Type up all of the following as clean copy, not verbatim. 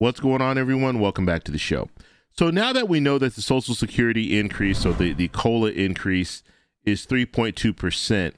What's going on, everyone? Welcome back to the show. So now that we know that the Social Security increase, so the COLA increase is 3.2%,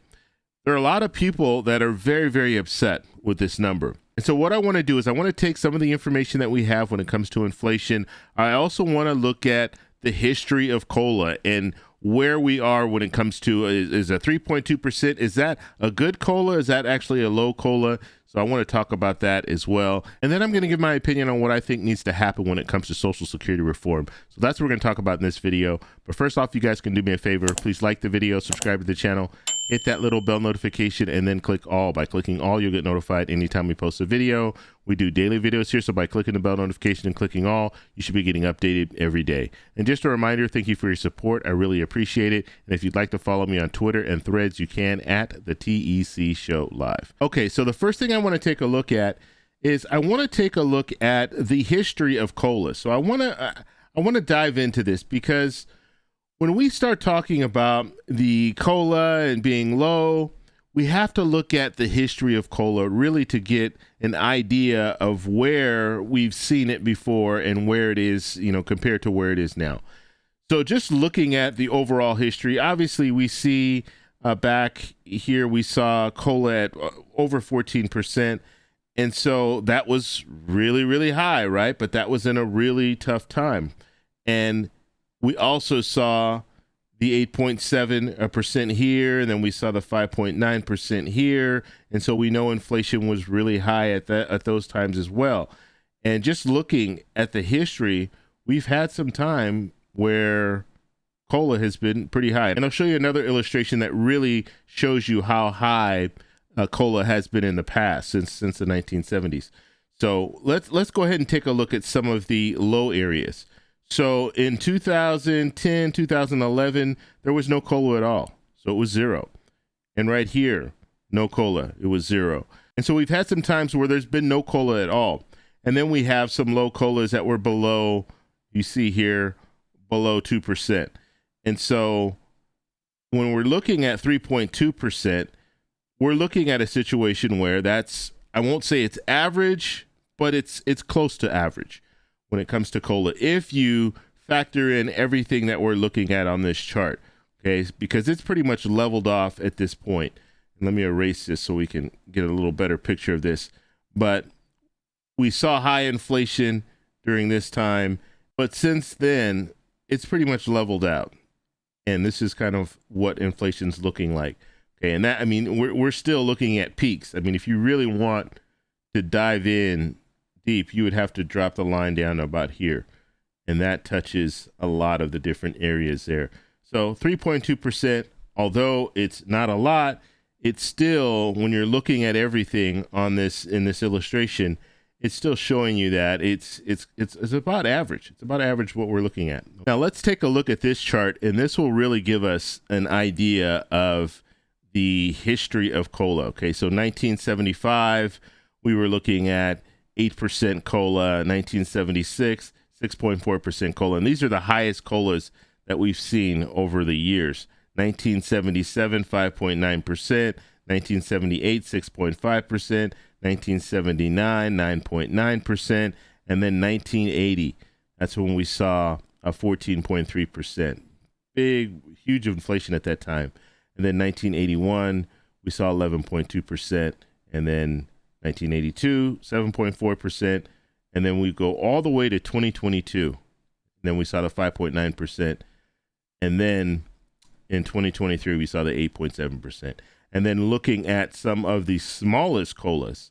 there are a lot of people that are very, very upset with this number. And so what I want to do is I want to take some of the information that we have when it comes to inflation. I also want to look at the history of COLA and where we are when it comes to is a 3.2%. Is that a good COLA? Is that actually a low COLA? So I want to talk about that as well. And then I'm going to give my opinion on what I think needs to happen when it comes to Social Security reform. So that's what we're going to talk about in this video. But first off, you guys can do me a favor. Please like the video, subscribe to the channel, hit that little bell notification, and then click all. By clicking all, you'll get notified anytime we post a video. We do daily videos here, so by clicking the bell notification and clicking all, you should be getting updated every day. And just a reminder, thank you for your support. I really appreciate it. And if you'd like to follow me on Twitter and Threads, you can at the TEC Show Live. Okay, so the first thing I want to take a look at is I want to take a look at the history of COLA. So I want to dive into this because when we start talking about the COLA and being low, we have to look at the history of COLA really to get an idea of where we've seen it before and where it is, compared to where it is now. So just looking at the overall history, obviously we see back here, we saw COLA at over 14%. And so that was really, really high, right? But that was in a really tough time. And we also saw the 8.7% here, and then we saw the 5.9% here. And so we know inflation was really high at those times as well. And just looking at the history, we've had some time where COLA has been pretty high. And I'll show you another illustration that really shows you how high COLA has been in the past since the 1970s. So let's go ahead and take a look at some of the low areas. So in 2010, 2011, there was no COLA at all. So it was zero. And right here, no COLA, it was zero. And so we've had some times where there's been no COLA at all. And then we have some low COLAs that were below, you see here, below 2%. And so when we're looking at 3.2%, we're looking at a situation where that's, I won't say it's average, but it's close to average when it comes to COLA, if you factor in everything that we're looking at on this chart, okay, because it's pretty much leveled off at this point. And let me erase this so we can get a little better picture of this. But we saw high inflation during this time, but since then, it's pretty much leveled out. And this is kind of what inflation's looking like. Okay, and that, I mean, we're still looking at peaks. I mean, if you really want to dive in deep, you would have to drop the line down to about here, and that touches a lot of the different areas there. So 3.2%, although it's not a lot, it's still, when you're looking at everything on this in this illustration, it's still showing you that it's about average. It's about average what we're looking at. Now let's take a look at this chart, and this will really give us an idea of the history of COLA. Okay, so 1975, we were looking at 8% COLA, 1976, 6.4% COLA. And these are the highest COLAs that we've seen over the years. 1977, 5.9%, 1978, 6.5%, 1979, 9.9%, and then 1980, that's when we saw a 14.3%. Big, huge inflation at that time. And then 1981, we saw 11.2%, and then 1982, 7.4%, and then we go all the way to 2022. And then we saw the 5.9%, and then in 2023 we saw the 8.7%. And then looking at some of the smallest COLAs,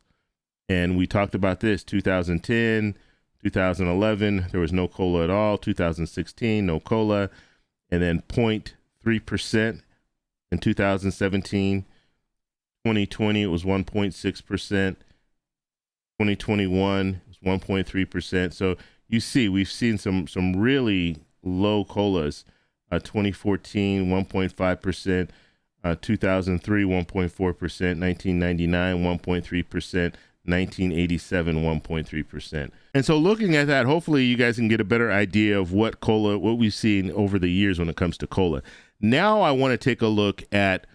and we talked about this: 2010, 2011, there was no COLA at all. 2016, no COLA, and then 0.3% in 2017. 2020, it was 1.6%. 2021 was 1.3%. So you see, we've seen some really low COLAs. 2014, 1.5%. 2003, 1.4%. 1999, 1.3%. 1987, 1.3%. And so looking at that, hopefully you guys can get a better idea of what we've seen over the years when it comes to COLA. Now I want to take a look at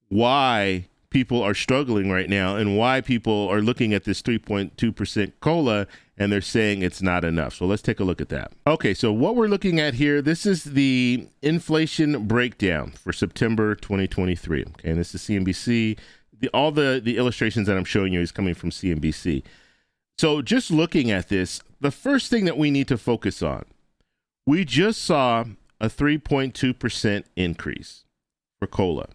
why people are struggling right now and why people are looking at this 3.2% COLA and they're saying it's not enough. So let's take a look at that. Okay, so what we're looking at here, this is the inflation breakdown for September 2023. Okay, and this is CNBC. All the illustrations that I'm showing you is coming from CNBC. So just looking at this, the first thing that we need to focus on, we just saw a 3.2% increase for COLA.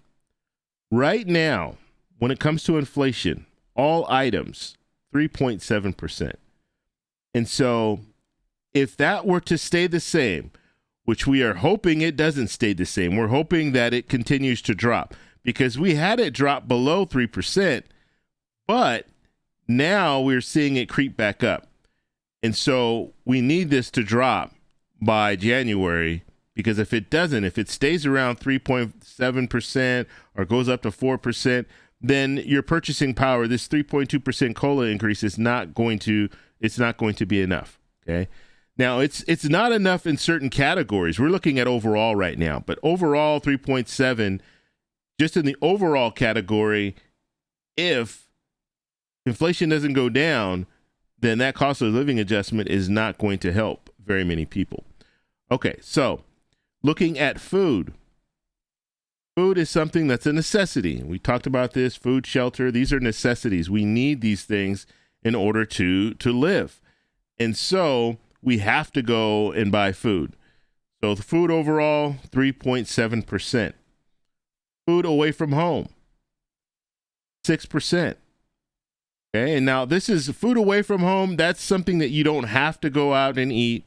Right now, when it comes to inflation, all items, 3.7%. And so if that were to stay the same, which we are hoping it doesn't stay the same, we're hoping that it continues to drop because we had it drop below 3%, but now we're seeing it creep back up. And so we need this to drop by January, because if it doesn't, if it stays around 3.7% or goes up to 4%, then your purchasing power, this 3.2% COLA increase is not going to be enough. Okay. Now it's not enough in certain categories. We're looking at overall right now, but overall 3.7, just in the overall category, if inflation doesn't go down, then that cost of living adjustment is not going to help very many people. Okay, so looking at food. Food is something that's a necessity. We talked about this, food, shelter. These are necessities. We need these things in order to live. And so we have to go and buy food. So the food overall, 3.7%. Food away from home, 6%. Okay, and now this is food away from home. That's something that you don't have to go out and eat.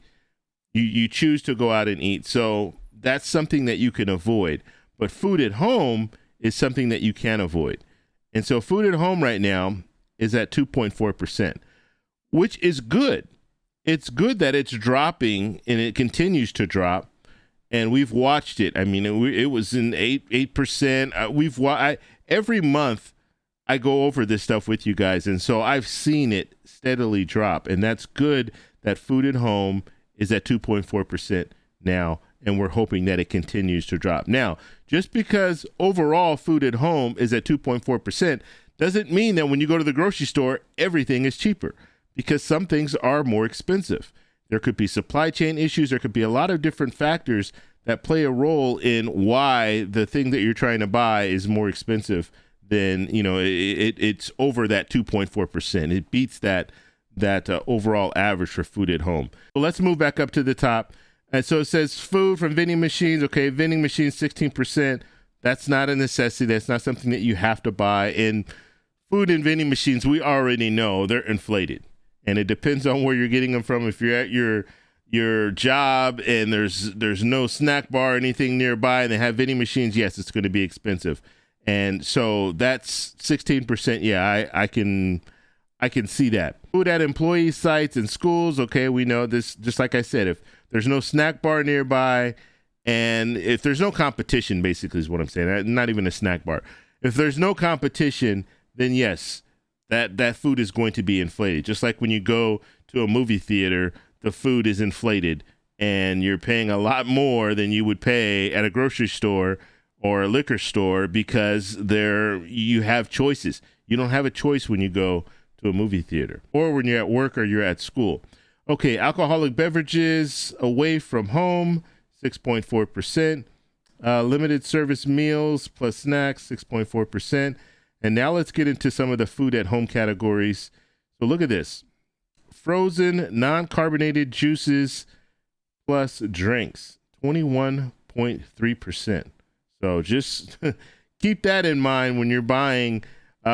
You choose to go out and eat. So that's something that you can avoid. But food at home is something that you can't avoid. And so food at home right now is at 2.4%, which is good. It's good that it's dropping and it continues to drop. And we've watched it. I mean, it was in 8%. Every month I go over this stuff with you guys. And so I've seen it steadily drop. And that's good that food at home is at 2.4% now. And we're hoping that it continues to drop. Now, just because overall food at home is at 2.4% doesn't mean that when you go to the grocery store, everything is cheaper, because some things are more expensive. There could be supply chain issues. There could be a lot of different factors that play a role in why the thing that you're trying to buy is more expensive than, it's over that 2.4%. It beats that overall average for food at home. So let's move back up to the top. And so it says food from vending machines. Okay, vending machines, 16%. That's not a necessity. That's not something that you have to buy. And food and vending machines, we already know they're inflated. And it depends on where you're getting them from. If you're at your job and there's no snack bar or anything nearby and they have vending machines, yes, it's going to be expensive. And so that's 16%. Yeah, I can see that. Food at employee sites and schools. Okay, we know this, just like I said, if there's no snack bar nearby and if there's no competition, basically is what I'm saying, not even a snack bar. If there's no competition, then yes, that food is going to be inflated. Just like when you go to a movie theater, the food is inflated and you're paying a lot more than you would pay at a grocery store or a liquor store because you have choices. You don't have a choice when you go to a movie theater or when you're at work or you're at school. Okay, alcoholic beverages away from home, 6.4%. Limited service meals plus snacks, 6.4%. And now let's get into some of the food at home categories. So look at this. Frozen, non-carbonated juices plus drinks, 21.3%. So just keep that in mind when you're buying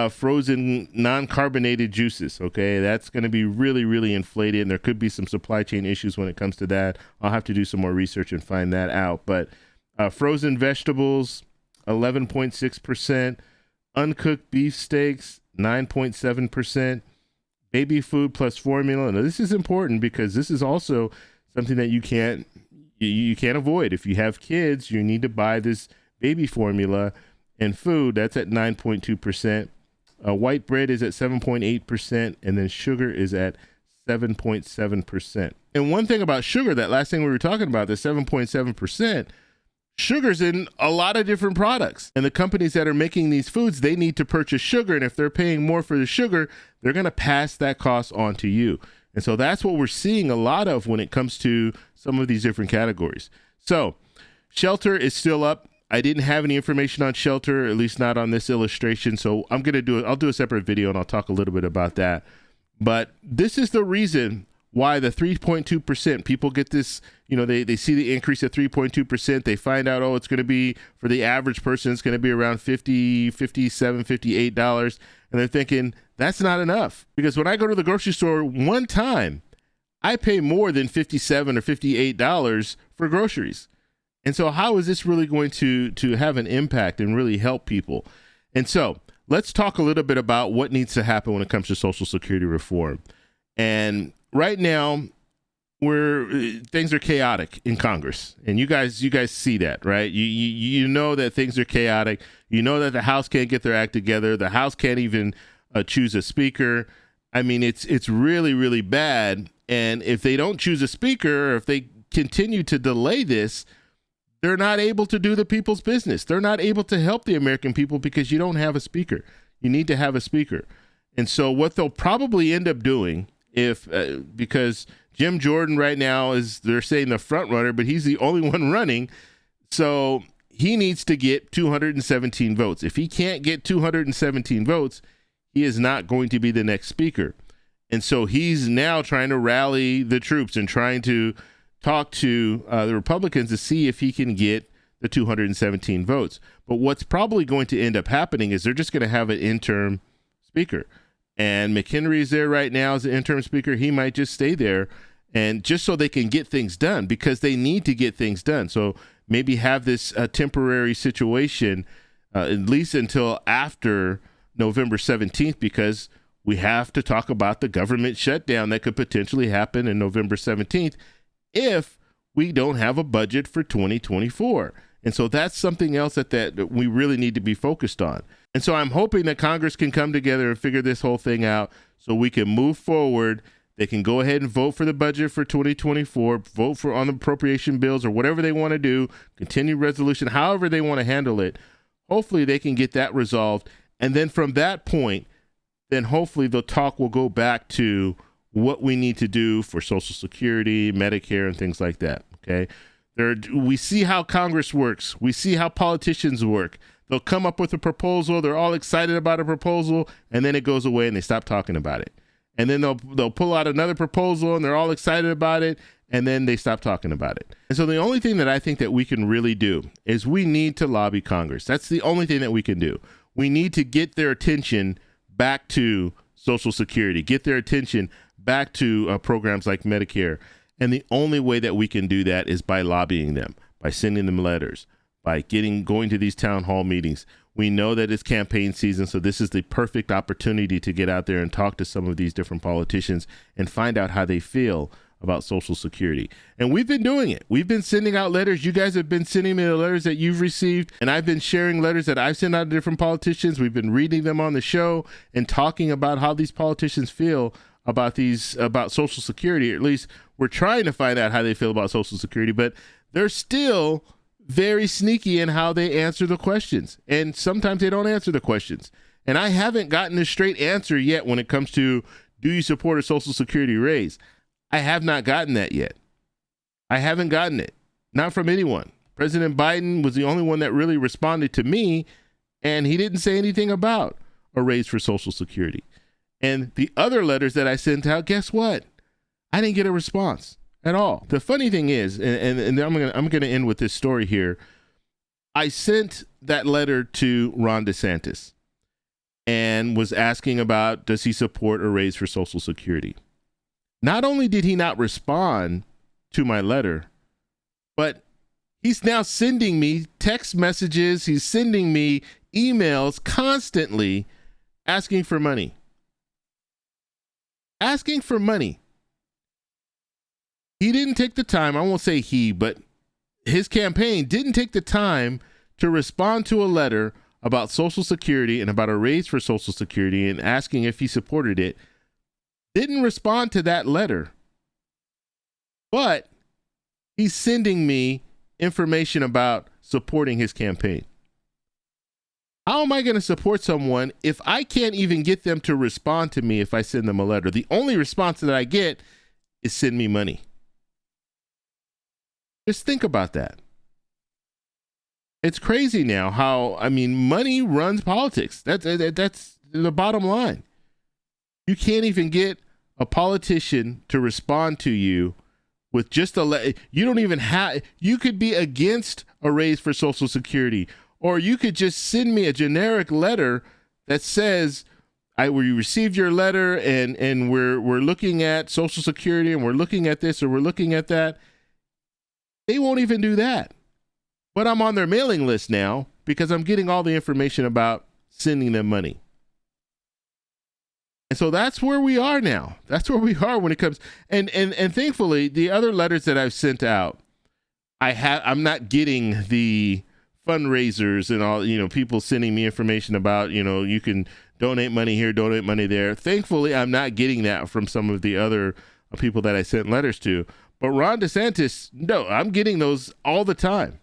frozen non-carbonated juices, okay? That's going to be really, really inflated, and there could be some supply chain issues when it comes to that. I'll have to do some more research and find that out. But frozen vegetables, 11.6%. Uncooked beef steaks, 9.7%. Baby food plus formula. Now, this is important because this is also something that you can't avoid. If you have kids, you need to buy this baby formula and food. That's at 9.2%. White bread is at 7.8%, and then sugar is at 7.7%. And one thing about sugar, that last thing we were talking about, the 7.7%, sugar's in a lot of different products. And the companies that are making these foods, they need to purchase sugar. And if they're paying more for the sugar, they're going to pass that cost on to you. And so that's what we're seeing a lot of when it comes to some of these different categories. So shelter is still up. I didn't have any information on shelter, at least not on this illustration. So I'll do a separate video and I'll talk a little bit about that. But this is the reason why the 3.2%, people get this, they see the increase at 3.2%. They find out, it's going to be, for the average person, it's going to be around $50, $57, $58. And they're thinking, that's not enough. Because when I go to the grocery store one time, I pay more than $57 or $58 for groceries. And so how is this really going to have an impact and really help people? And so let's talk a little bit about what needs to happen when it comes to Social Security reform. And right now, things are chaotic in Congress, and you guys see that, right? You know that things are chaotic. You know that the House can't get their act together. The House can't even choose a speaker. I mean, it's really, really bad. And if they don't choose a speaker, or if they continue to delay this, they're not able to do the people's business. They're not able to help the American people because you don't have a speaker. You need to have a speaker. And so what they'll probably end up doing, because Jim Jordan right now is, they're saying, the front runner, but he's the only one running. So he needs to get 217 votes. If he can't get 217 votes, he is not going to be the next speaker. And so he's now trying to rally the troops and trying to talk to the Republicans to see if he can get the 217 votes. But what's probably going to end up happening is they're just going to have an interim speaker. And McHenry is there right now as an interim speaker. He might just stay there, and just so they can get things done, because they need to get things done. So maybe have this temporary situation at least until after November 17th, because we have to talk about the government shutdown that could potentially happen in November 17th if we don't have a budget for 2024. And so that's something else that we really need to be focused on. And so I'm hoping that Congress can come together and figure this whole thing out so we can move forward. They can go ahead and vote for the budget for 2024, vote on the appropriation bills or whatever they want to do, continue resolution, however they want to handle it. Hopefully they can get that resolved. And then from that point, then hopefully the talk will go back to what we need to do for Social Security, Medicare, and things like that. Okay. We see how Congress works. We see how politicians work. They'll come up with a proposal. They're all excited about a proposal, and then it goes away and they stop talking about it. And then they'll pull out another proposal and they're all excited about it, and then they stop talking about it. And so the only thing that I think that we can really do is we need to lobby Congress. That's the only thing that we can do. We need to get their attention back to Social Security, get their attention back to programs like Medicare. And the only way that we can do that is by lobbying them, by sending them letters, by going to these town hall meetings. We know that it's campaign season, so this is the perfect opportunity to get out there and talk to some of these different politicians and find out how they feel about Social Security. And we've been doing it. We've been sending out letters. You guys have been sending me the letters that you've received, and I've been sharing letters that I've sent out to different politicians. We've been reading them on the show and talking about how these politicians feel about Social Security. Or at least we're trying to find out how they feel about Social Security, but they're still very sneaky in how they answer the questions. And sometimes they don't answer the questions. And I haven't gotten a straight answer yet when it comes to, do you support a Social Security raise? I have not gotten that yet. I haven't gotten it. Not from anyone. President Biden was the only one that really responded to me, and he didn't say anything about a raise for Social Security. And the other letters that I sent out, guess what? I didn't get a response at all. The funny thing is, and I'm gonna end with this story here. I sent that letter to Ron DeSantis and was asking about, does he support a raise for Social Security? Not only did he not respond to my letter, but he's now sending me text messages. He's sending me emails constantly asking for money. Asking for money. He didn't take the time, I won't say he, but his campaign didn't take the time to respond to a letter about Social Security and about a raise for Social Security and asking if he supported it. Didn't respond to that letter. But he's sending me information about supporting his campaign. How am I going to support someone if I can't even get them to respond to me if I send them a letter? The only response that I get is send me money. Just think about that. It's crazy now how, I mean, money runs politics. That's the bottom line. You can't even get a politician to respond to you with just a you don't even have, you could be against a raise for Social Security, or you could just send me a generic letter that says, we received your letter and we're looking at Social Security and we're looking at this or we're looking at that. They won't even do that. But I'm on their mailing list now because I'm getting all the information about sending them money. And so that's where we are now. That's where we are when it comes. And thankfully, the other letters that I've sent out, I'm not getting the fundraisers and all, people sending me information about, you can donate money here, donate money there. Thankfully, I'm not getting that from some of the other people that I sent letters to. But Ron DeSantis, no, I'm getting those all the time.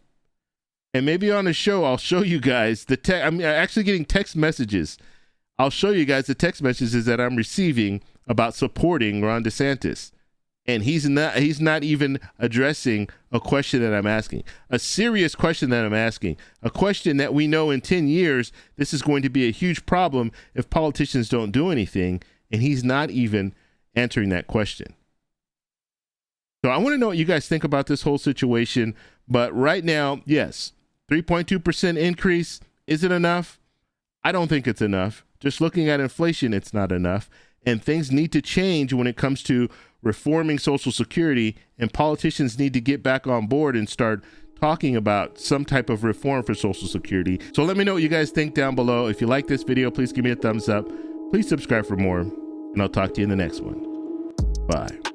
And maybe on the show, I'll show you guys I'm actually getting text messages. I'll show you guys the text messages that I'm receiving about supporting Ron DeSantis. And he's not even addressing a question that I'm asking, a serious question that I'm asking, a question that we know in 10 years, this is going to be a huge problem if politicians don't do anything. And he's not even answering that question. So I want to know what you guys think about this whole situation. But right now, yes, 3.2% increase. Is it enough? I don't think it's enough. Just looking at inflation, it's not enough. And things need to change when it comes to reforming Social Security, and politicians need to get back on board and start talking about some type of reform for Social Security. So let me know what you guys think down below. If you like this video, please give me a thumbs up. Please subscribe for more, and I'll talk to you in the next one. Bye.